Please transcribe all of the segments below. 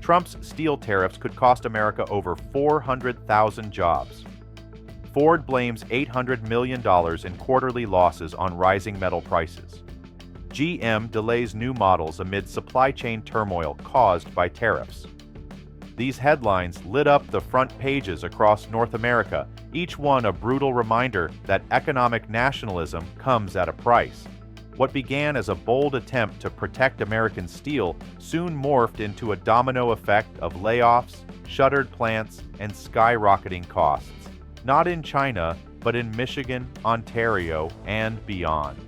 Trump's steel tariffs could cost America over 400,000 jobs. Ford blames $800 million in quarterly losses on rising metal prices. GM delays new models amid supply chain turmoil caused by tariffs. These headlines lit up the front pages across North America, each one a brutal reminder that economic nationalism comes at a price. What began as a bold attempt to protect American steel soon morphed into a domino effect of layoffs, shuttered plants, and skyrocketing costs, not in China, but in Michigan, Ontario, and beyond.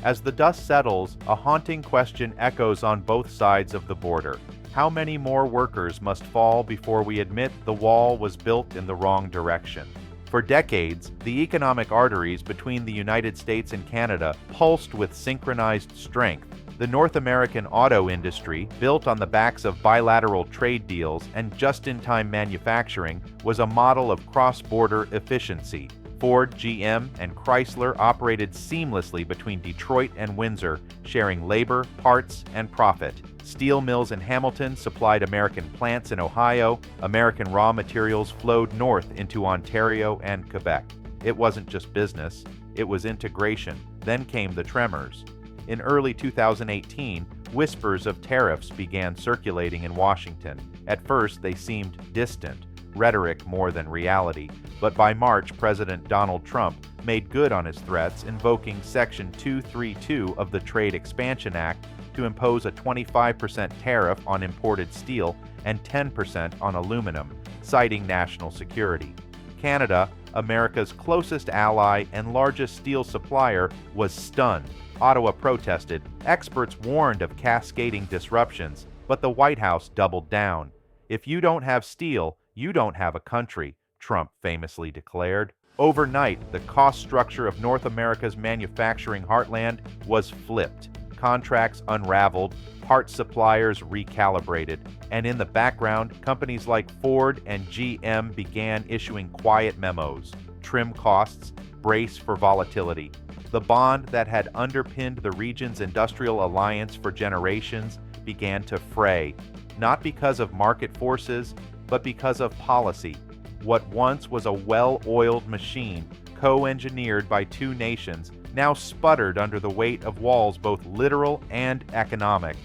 As the dust settles, a haunting question echoes on both sides of the border. How many more workers must fall before we admit the wall was built in the wrong direction? For decades, the economic arteries between the United States and Canada pulsed with synchronized strength. The North American auto industry, built on the backs of bilateral trade deals and just-in-time manufacturing, was a model of cross-border efficiency. Ford, GM, and Chrysler operated seamlessly between Detroit and Windsor, sharing labor, parts, and profit. Steel mills in Hamilton supplied American plants in Ohio. American raw materials flowed north into Ontario and Quebec. It wasn't just business, it was integration. Then came the tremors. In early 2018, whispers of tariffs began circulating in Washington. At first, they seemed distant, rhetoric more than reality. But by March, President Donald Trump made good on his threats, invoking Section 232 of the Trade Expansion Act to impose a 25% tariff on imported steel and 10% on aluminum, citing national security. Canada, America's closest ally and largest steel supplier, was stunned. Ottawa protested. Experts warned of cascading disruptions, but the White House doubled down. "If you don't have steel, you don't have a country," Trump famously declared. Overnight, the cost structure of North America's manufacturing heartland was flipped. Contracts unraveled, parts suppliers recalibrated, and in the background, companies like Ford and GM began issuing quiet memos: trim costs, brace for volatility. The bond that had underpinned the region's industrial alliance for generations began to fray, not because of market forces, but because of policy. What once was a well-oiled machine, co-engineered by two nations, now sputtered under the weight of walls both literal and economic.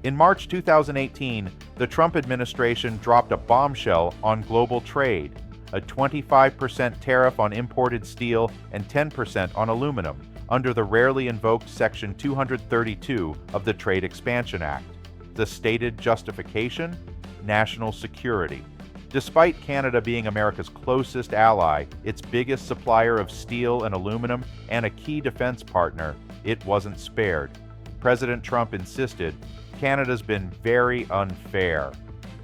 In March 2018, the Trump administration dropped a bombshell on global trade: a 25% tariff on imported steel and 10% on aluminum, under the rarely invoked Section 232 of the Trade Expansion Act. The stated justification? National security. Despite Canada being America's closest ally, its biggest supplier of steel and aluminum, and a key defense partner, it wasn't spared. President Trump insisted, "Canada's been very unfair.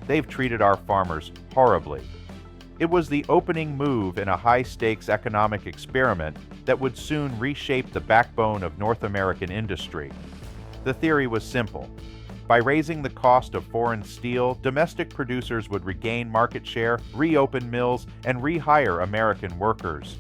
They've treated our farmers horribly." It was the opening move in a high-stakes economic experiment that would soon reshape the backbone of North American industry. The theory was simple. By raising the cost of foreign steel, domestic producers would regain market share, reopen mills, and rehire American workers.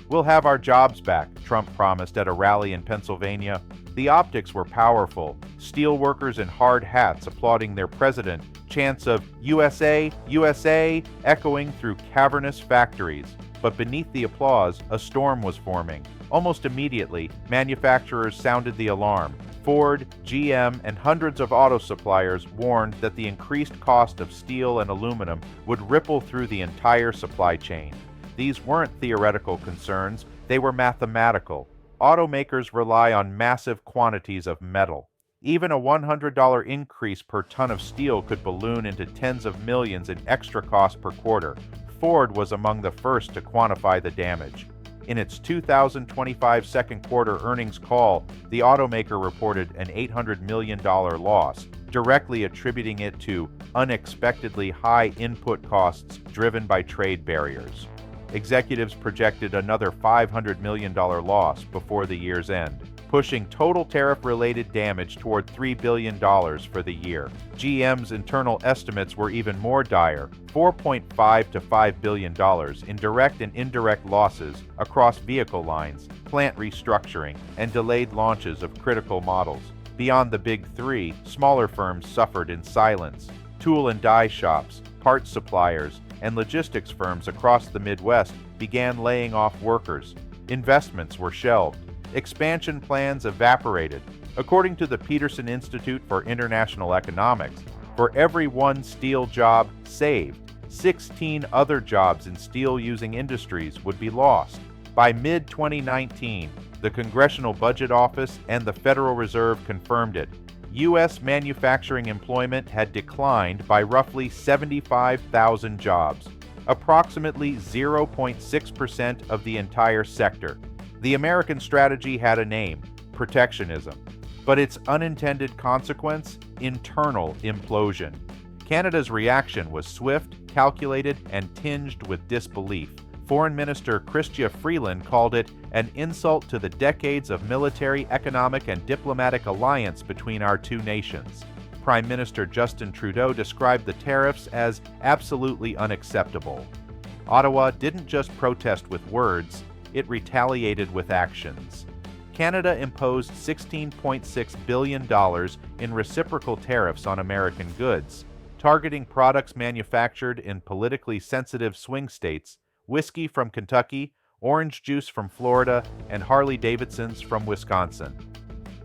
"We'll have our jobs back," Trump promised at a rally in Pennsylvania. The optics were powerful. Steel workers in hard hats applauding their president, chants of "USA, USA" echoing through cavernous factories. But beneath the applause, a storm was forming. Almost immediately, manufacturers sounded the alarm. Ford, GM, and hundreds of auto suppliers warned that the increased cost of steel and aluminum would ripple through the entire supply chain. These weren't theoretical concerns, they were mathematical. Automakers rely on massive quantities of metal. Even a $100 increase per ton of steel could balloon into tens of millions in extra cost per quarter. Ford was among the first to quantify the damage. In its 2025 second quarter earnings call, the automaker reported an $800 million loss, directly attributing it to unexpectedly high input costs driven by trade barriers. Executives projected another $500 million loss before the year's end, pushing total tariff-related damage toward $3 billion for the year. GM's internal estimates were even more dire: $4.5 to $5 billion in direct and indirect losses across vehicle lines, plant restructuring, and delayed launches of critical models. Beyond the big three, smaller firms suffered in silence. Tool and die shops, parts suppliers, and logistics firms across the Midwest began laying off workers. Investments were shelved. Expansion plans evaporated. According to the Peterson Institute for International Economics, for every one steel job saved, 16 other jobs in steel-using industries would be lost. By mid-2019, the Congressional Budget Office and the Federal Reserve confirmed it. U.S. manufacturing employment had declined by roughly 75,000 jobs, approximately 0.6% of the entire sector. The American strategy had a name, protectionism, but its unintended consequence, internal implosion. Canada's reaction was swift, calculated, and tinged with disbelief. Foreign Minister Chrystia Freeland called it an insult to the decades of military, economic, and diplomatic alliance between our two nations. Prime Minister Justin Trudeau described the tariffs as absolutely unacceptable. Ottawa didn't just protest with words, it retaliated with actions. Canada imposed $16.6 billion in reciprocal tariffs on American goods, targeting products manufactured in politically sensitive swing states, whiskey from Kentucky, orange juice from Florida, and Harley-Davidsons from Wisconsin.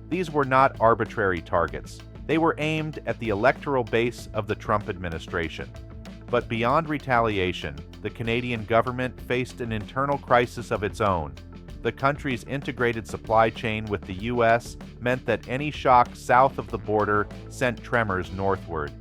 These were not arbitrary targets. They were aimed at the electoral base of the Trump administration. But beyond retaliation, the Canadian government faced an internal crisis of its own. The country's integrated supply chain with the U.S. meant that any shock south of the border sent tremors northward.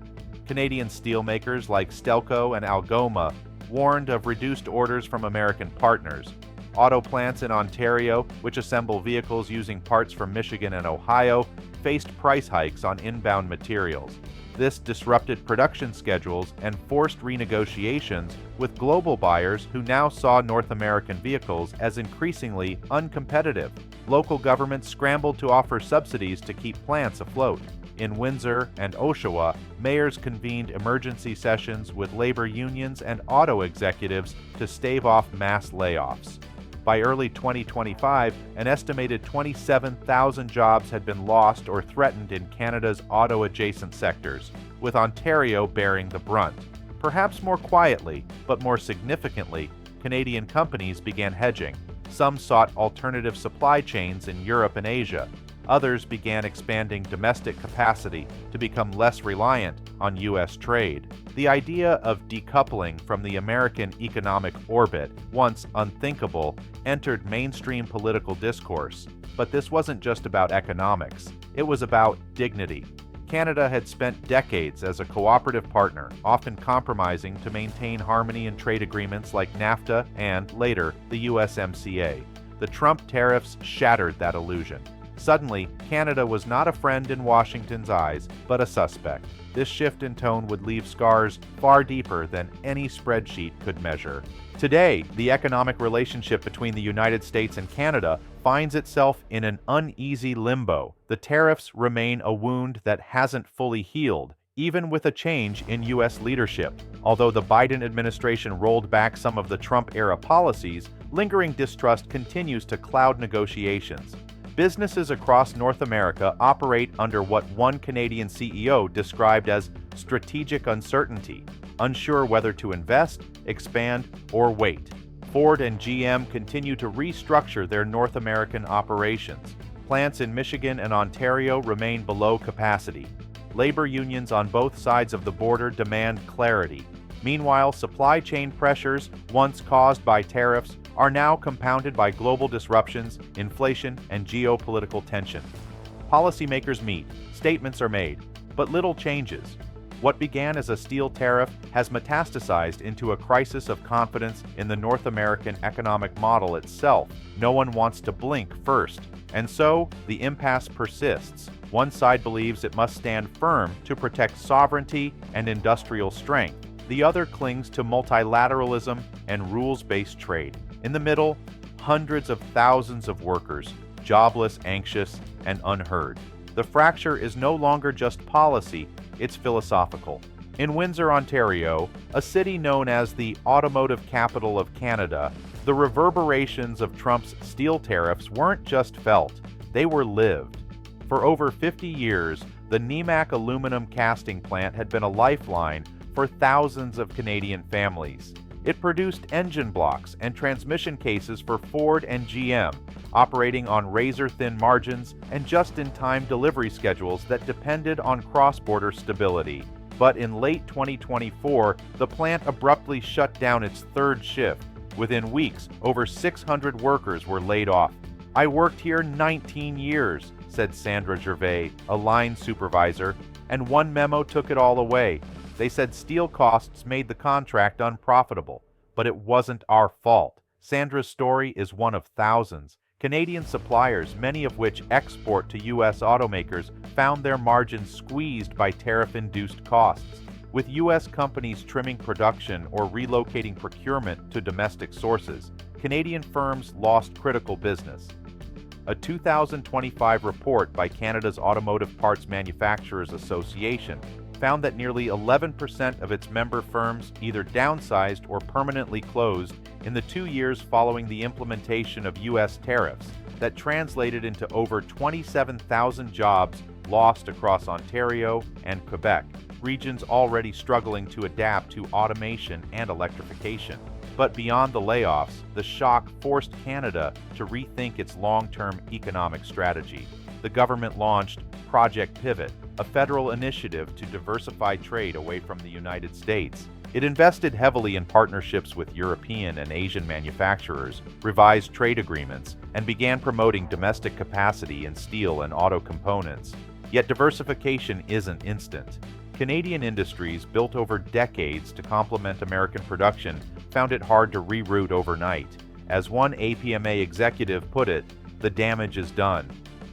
Canadian steelmakers like Stelco and Algoma warned of reduced orders from American partners. Auto plants in Ontario, which assemble vehicles using parts from Michigan and Ohio, faced price hikes on inbound materials. This disrupted production schedules and forced renegotiations with global buyers who now saw North American vehicles as increasingly uncompetitive. Local governments scrambled to offer subsidies to keep plants afloat. In Windsor and Oshawa, mayors convened emergency sessions with labor unions and auto executives to stave off mass layoffs. By early 2025, an estimated 27,000 jobs had been lost or threatened in Canada's auto-adjacent sectors, with Ontario bearing the brunt. Perhaps more quietly, but more significantly, Canadian companies began hedging. Some sought alternative supply chains in Europe and Asia. Others began expanding domestic capacity to become less reliant on U.S. trade. The idea of decoupling from the American economic orbit, once unthinkable, entered mainstream political discourse. But this wasn't just about economics. It was about dignity. Canada had spent decades as a cooperative partner, often compromising to maintain harmony in trade agreements like NAFTA and, later, the USMCA. The Trump tariffs shattered that illusion. Suddenly, Canada was not a friend in Washington's eyes, but a suspect. This shift in tone would leave scars far deeper than any spreadsheet could measure. Today, the economic relationship between the United States and Canada finds itself in an uneasy limbo. The tariffs remain a wound that hasn't fully healed, even with a change in U.S. leadership. Although the Biden administration rolled back some of the Trump-era policies, lingering distrust continues to cloud negotiations. Businesses across North America operate under what one Canadian CEO described as strategic uncertainty, unsure whether to invest, expand, or wait. Ford and GM continue to restructure their North American operations. Plants in Michigan and Ontario remain below capacity. Labor unions on both sides of the border demand clarity. Meanwhile, supply chain pressures, once caused by tariffs, are now compounded by global disruptions, inflation, and geopolitical tension. Policymakers meet, statements are made, but little changes. What began as a steel tariff has metastasized into a crisis of confidence in the North American economic model itself. No one wants to blink first, and so the impasse persists. One side believes it must stand firm to protect sovereignty and industrial strength. The other clings to multilateralism and rules-based trade. In the middle, hundreds of thousands of workers, jobless, anxious, and unheard. The fracture is no longer just policy, it's philosophical. In Windsor, Ontario, a city known as the automotive capital of Canada, the reverberations of Trump's steel tariffs weren't just felt, they were lived. For over 50 years, The Nemak aluminum casting plant had been a lifeline for thousands of Canadian families. It produced engine blocks and transmission cases for Ford and GM, operating on razor-thin margins and just-in-time delivery schedules that depended on cross-border stability. But in late 2024, the plant abruptly shut down its third shift. Within weeks, over 600 workers were laid off. "I worked here 19 years, said Sandra Gervais, a line supervisor, and one memo took it all away. They said steel costs made the contract unprofitable, but it wasn't our fault." Sandra's story is one of thousands. Canadian suppliers, many of which export to U.S. automakers, found their margins squeezed by tariff-induced costs. With U.S. companies trimming production or relocating procurement to domestic sources, Canadian firms lost critical business. A 2025 report by Canada's Automotive Parts Manufacturers Association found that nearly 11% of its member firms either downsized or permanently closed in the 2 years following the implementation of U.S. tariffs. That translated into over 27,000 jobs lost across Ontario and Quebec, regions already struggling to adapt to automation and electrification. But beyond the layoffs, the shock forced Canada to rethink its long-term economic strategy. The government launched Project Pivot, a federal initiative to diversify trade away from the United States. It invested heavily in partnerships with European and Asian manufacturers, revised trade agreements, and began promoting domestic capacity in steel and auto components. Yet diversification isn't instant. Canadian industries, built over decades to complement American production, found it hard to reroute overnight. As one APMA executive put it, "The damage is done.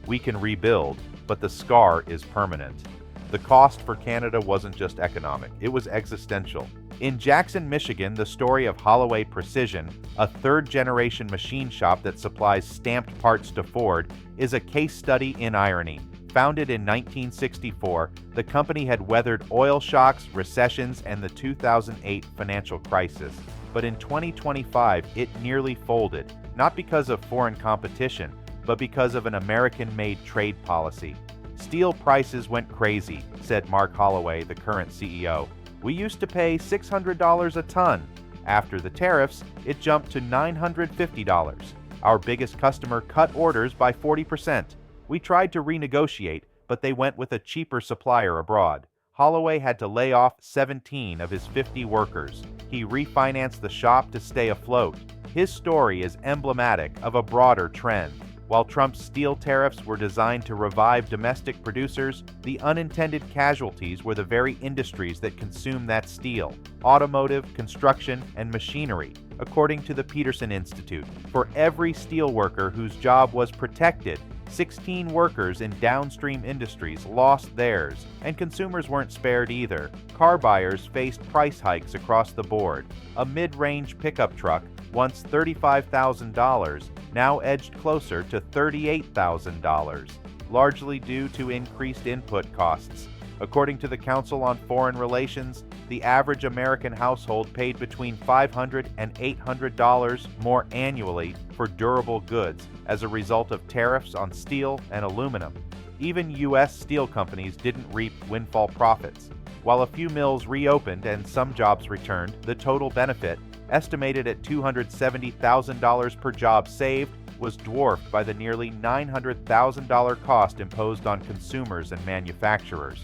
We can rebuild, but the scar is permanent." The cost for Canada wasn't just economic, it was existential. In Jackson, Michigan, the story of Holloway Precision, a third-generation machine shop that supplies stamped parts to Ford, is a case study in irony. Founded in 1964, the company had weathered oil shocks, recessions, and the 2008 financial crisis. But in 2025, it nearly folded, not because of foreign competition, but because of an American-made trade policy. "Steel prices went crazy," said Mark Holloway, the current CEO. "We used to pay $600 a ton. After the tariffs, it jumped to $950. Our biggest customer cut orders by 40%. We tried to renegotiate, but they went with a cheaper supplier abroad." Holloway had to lay off 17 of his 50 workers. He refinanced the shop to stay afloat. His story is emblematic of a broader trend. While Trump's steel tariffs were designed to revive domestic producers, the unintended casualties were the very industries that consume that steel: automotive, construction, and machinery. According to the Peterson Institute, for every steelworker whose job was protected, 16 workers in downstream industries lost theirs, and consumers weren't spared either. Car buyers faced price hikes across the board. A mid-range pickup truck, once $35,000, now edged closer to $38,000, largely due to increased input costs. According to the Council on Foreign Relations, the average American household paid between $500 and $800 more annually for durable goods as a result of tariffs on steel and aluminum. Even U.S. steel companies didn't reap windfall profits. While a few mills reopened and some jobs returned, the total benefit, estimated at $270,000 per job saved, was dwarfed by the nearly $900,000 cost imposed on consumers and manufacturers.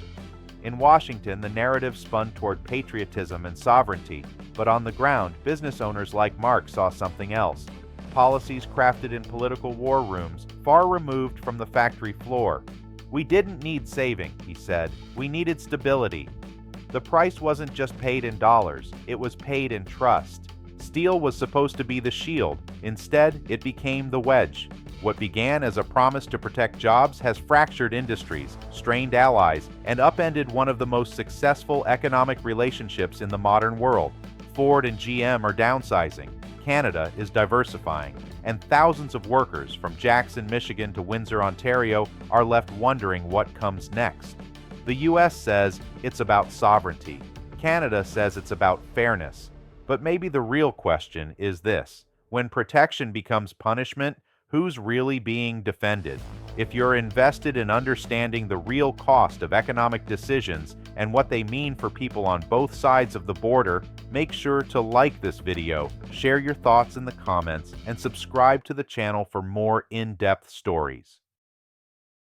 In Washington, the narrative spun toward patriotism and sovereignty, but on the ground, business owners like Mark saw something else. Policies crafted in political war rooms, far removed from the factory floor. "We didn't need saving," he said. "We needed stability." The price wasn't just paid in dollars, it was paid in trust. Steel was supposed to be the shield. Instead, it became the wedge. What began as a promise to protect jobs has fractured industries, strained allies, and upended one of the most successful economic relationships in the modern world. Ford and GM are downsizing, Canada is diversifying, and thousands of workers from Jackson, Michigan to Windsor, Ontario are left wondering what comes next. The US says it's about sovereignty. Canada says it's about fairness. But maybe the real question is this: when protection becomes punishment, who's really being defended? If you're invested in understanding the real cost of economic decisions and what they mean for people on both sides of the border, make sure to like this video, share your thoughts in the comments, and subscribe to the channel for more in-depth stories.